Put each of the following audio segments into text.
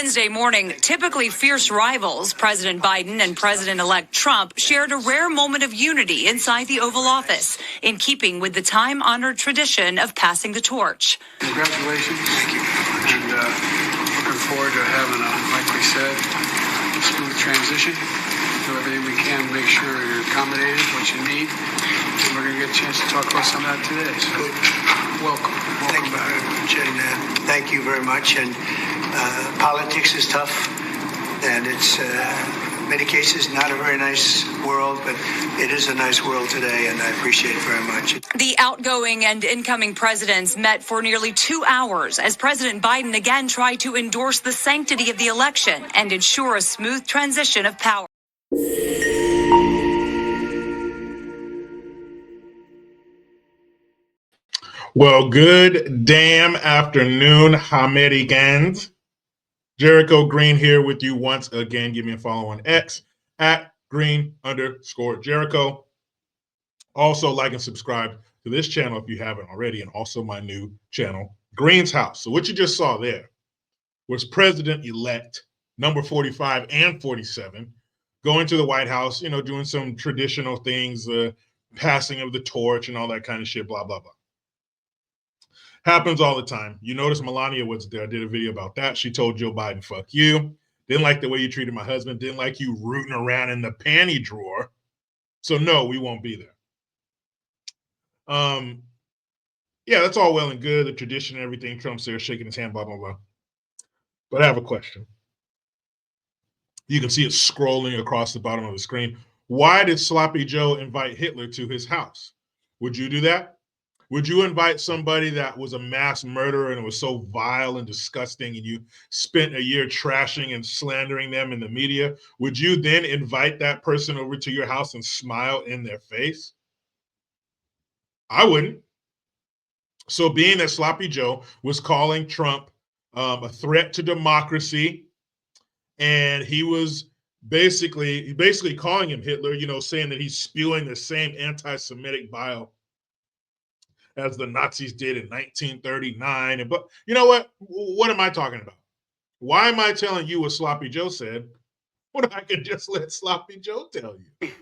Wednesday morning, typically fierce rivals, President Biden and President-elect Trump shared a rare moment of unity inside the Oval Office, in keeping with the time-honored tradition of passing the torch. Congratulations. Thank you. And looking forward to having like we said, a smooth transition. Do everything we can to make sure you're accommodated, what you need. And we're going to get a chance to talk about some of that today. So welcome. Thank you very much. And thank you very much. And politics is tough. And it's, in many cases, not a very nice world, but it is a nice world today, and I appreciate it very much. The outgoing and incoming presidents met for nearly 2 hours as President Biden again tried to endorse the sanctity of the election and ensure a smooth transition of power. Well, good damn afternoon, Hamericans. Jericho Green here with you once again. Give me a follow on X at Green_Jericho. Also, like and subscribe to this channel if you haven't already, and also my new channel, Green's House. So what you just saw there was President-elect number 45 and 47 going to the White House, you know, doing some traditional things, passing of the torch and all that kind of shit, blah, blah, blah. Happens all the time. You notice Melania was there. I did a video about that. She told Joe Biden, fuck you. Didn't like the way you treated my husband. Didn't like you rooting around in the panty drawer. So no, we won't be there. Yeah, that's all well and good. The tradition and everything. Trump's there shaking his hand, blah, blah, blah. But I have a question. You can see it scrolling across the bottom of the screen. Why did Sloppy Joe invite Hitler to his house? Would you do that? Would you invite somebody that was a mass murderer and it was so vile and disgusting and you spent a year trashing and slandering them in the media? Would you then invite that person over to your house and smile in their face? I wouldn't. So being that Sloppy Joe was calling Trump a threat to democracy, and he was basically calling him Hitler, you know, saying that he's spewing the same anti-Semitic bile as the Nazis did in 1939. But you know what? What am I talking about? Why am I telling you what Sloppy Joe said when I could just let Sloppy Joe tell you?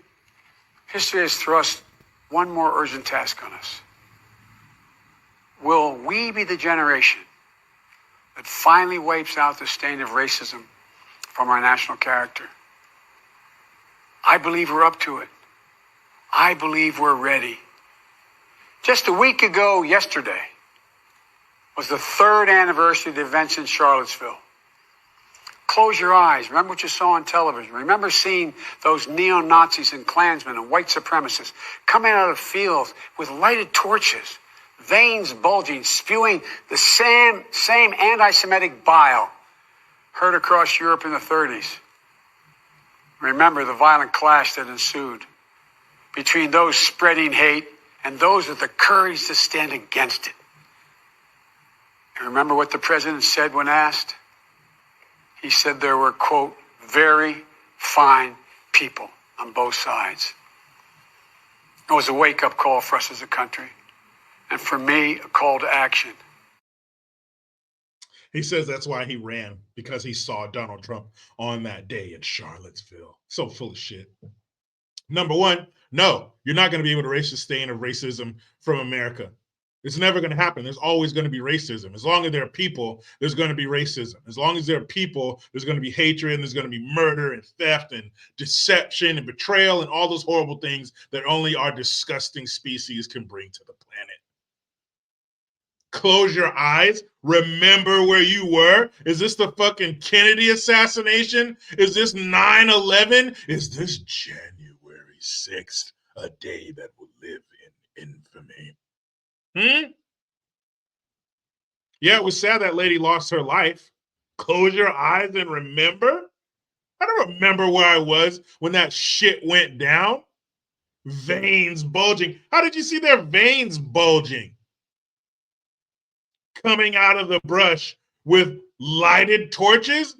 History has thrust one more urgent task on us. Will we be the generation that finally wipes out the stain of racism from our national character? I believe we're up to it. I believe we're ready. Just a week ago yesterday was the 3rd anniversary of the events in Charlottesville. Close your eyes. Remember what you saw on television. Remember seeing those neo-Nazis and Klansmen and white supremacists coming out of fields with lighted torches, veins bulging, spewing the same anti-Semitic bile heard across Europe in the 30s. Remember the violent clash that ensued between those spreading hate and those with the courage to stand against it. And remember what the president said when asked? He said there were, quote, very fine people on both sides. It was a wake-up call for us as a country, and for me, a call to action. He says that's why he ran, because he saw Donald Trump on that day in Charlottesville. So full of shit. Number one, no, you're not going to be able to erase the stain of racism from America. It's never going to happen. There's always going to be racism. As long as there are people, there's going to be racism. As long as there are people, there's going to be hatred, and there's going to be murder and theft and deception and betrayal and all those horrible things that only our disgusting species can bring to the planet. Close your eyes. Remember where you were. Is this the fucking Kennedy assassination? Is this 9/11? Is this January 6th, a day that will live in infamy? Yeah, it was sad that lady lost her life. Close your eyes and remember. I don't remember where I was when that shit went down. Veins bulging. How did you see their veins bulging? Coming out of the brush with lighted torches?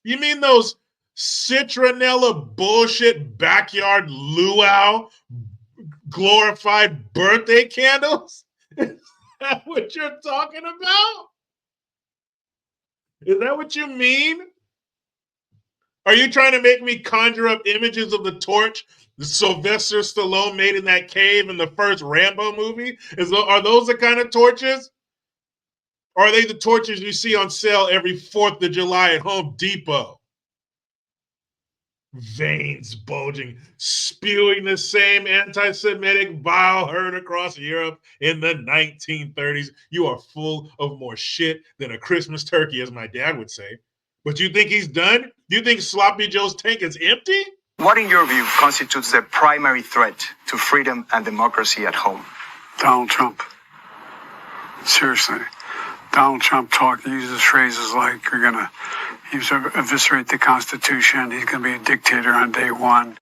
You mean those citronella bullshit backyard luau glorified birthday candles? Is that what you're talking about? Is that what you mean? Are you trying to make me conjure up images of the torch the Sylvester Stallone made in that cave in the first Rambo movie? Are those the kind of torches? Or are they the torches you see on sale every 4th of July at Home Depot? Veins bulging, spewing the same anti-Semitic bile heard across Europe in the 1930s. You are full of more shit than a Christmas turkey, as my dad would say. But you think he's done? Do you think Sloppy Joe's tank is empty? What, in your view, constitutes the primary threat to freedom and democracy at home? Donald Trump. Seriously. Donald Trump uses phrases like he's going to eviscerate the Constitution. He's going to be a dictator on day one.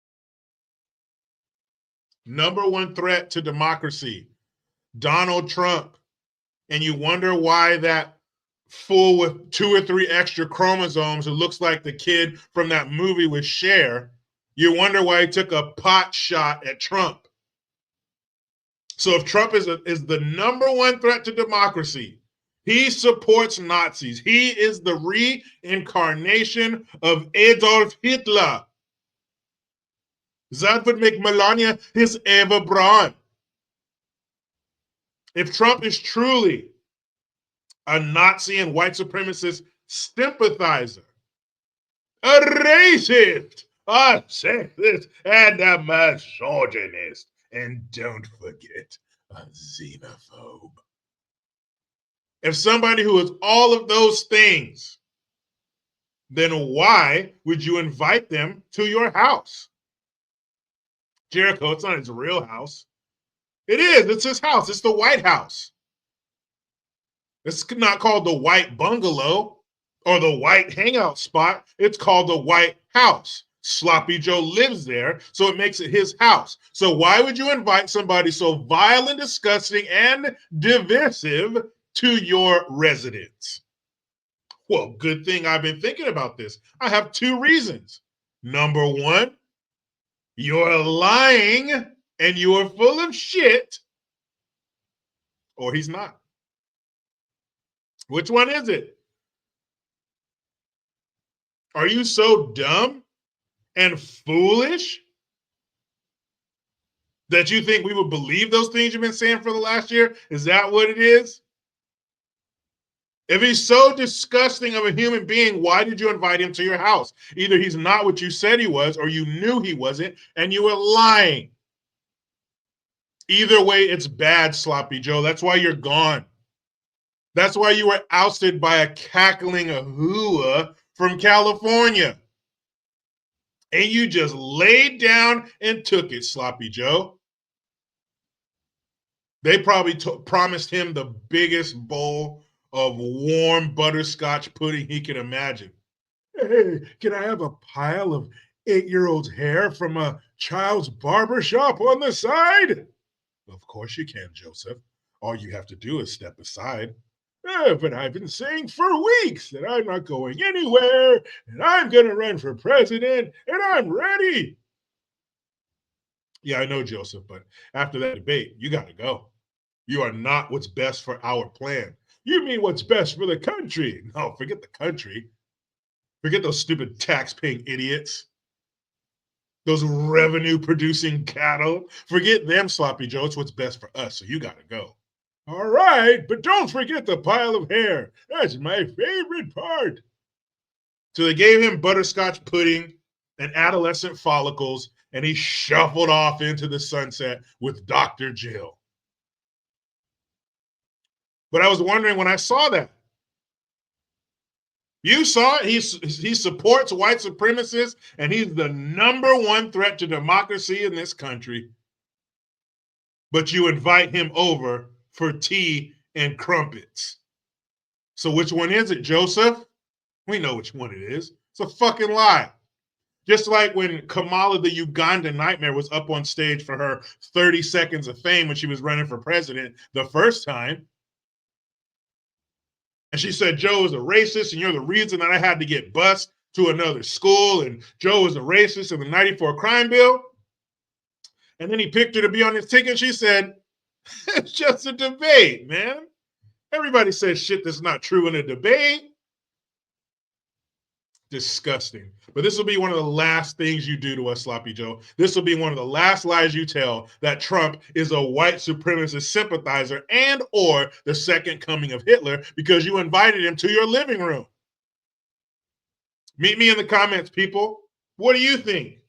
Number one threat to democracy, Donald Trump. And you wonder why that fool with 2 or 3 extra chromosomes who looks like the kid from that movie with Cher, you wonder why he took a pot shot at Trump. So if Trump is the number one threat to democracy, he supports Nazis. He is the reincarnation of Adolf Hitler. That would make Melania his Eva Braun. If Trump is truly a Nazi and white supremacist sympathizer, a racist, a sexist, and a misogynist, and don't forget, a xenophobe. If somebody who is all of those things, then why would you invite them to your house? Jericho, it's not his real house. It is. It's his house. It's the White House. It's not called the White Bungalow or the White Hangout Spot. It's called the White House. Sloppy Joe lives there, so it makes it his house. So why would you invite somebody so vile and disgusting and divisive to your residence? Well, good thing I've been thinking about this. I have 2 reasons. Number 1, you're lying and you are full of shit, or he's not. Which one is it? Are you so dumb and foolish that you think we would believe those things you've been saying for the last year? Is that what it is? If he's so disgusting of a human being, why did you invite him to your house? Either he's not what you said he was, or you knew he wasn't, and you were lying. Either way, it's bad, Sloppy Joe. That's why you're gone. That's why you were ousted by a cackling ahua from California. And you just laid down and took it, Sloppy Joe. They probably promised him the biggest bowl of warm butterscotch pudding he could imagine. Hey, can I have a pile of 8-year-old's hair from a child's barber shop on the side? Of course you can, Joseph. All you have to do is step aside. But I've been saying for weeks that I'm not going anywhere, and I'm going to run for president, and I'm ready. Yeah, I know, Joseph, but after that debate, you got to go. You are not what's best for our plan. You mean what's best for the country. No, forget the country. Forget those stupid tax-paying idiots. Those revenue-producing cattle. Forget them, Sloppy Joe. It's what's best for us, so you got to go. All right, but don't forget the pile of hair. That's my favorite part. So they gave him butterscotch pudding and adolescent follicles, and he shuffled off into the sunset with Dr. Jill. But I was wondering when I saw that. You saw it. He supports white supremacists, and he's the number one threat to democracy in this country. But you invite him over for tea and crumpets. So which one is it, Joseph? We know which one it is. It's a fucking lie. Just like when Kamala, the Uganda nightmare, was up on stage for her 30 seconds of fame when she was running for president the first time. And she said, Joe is a racist, and you're the reason that I had to get bused to another school, and Joe is a racist in the 94 crime bill. And then he picked her to be on his ticket. She said, it's just a debate, man. Everybody says shit that's not true in a debate. Disgusting. But this will be one of the last things you do to us, Sloppy Joe. This will be one of the last lies you tell, that Trump is a white supremacist sympathizer and or the second coming of Hitler, because you invited him to your living room. Meet me in the comments, people. What do you think?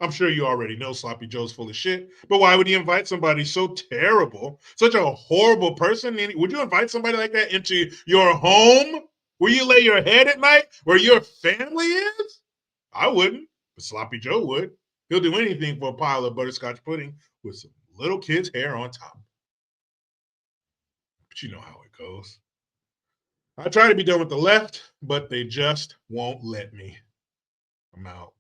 I'm sure you already know Sloppy Joe's full of shit, but why would he invite somebody so terrible, such a horrible person? Would you invite somebody like that into your home where you lay your head at night, where your family is? I wouldn't, but Sloppy Joe would. He'll do anything for a pile of butterscotch pudding with some little kid's hair on top. But you know how it goes. I try to be done with the left, but they just won't let me. I'm out.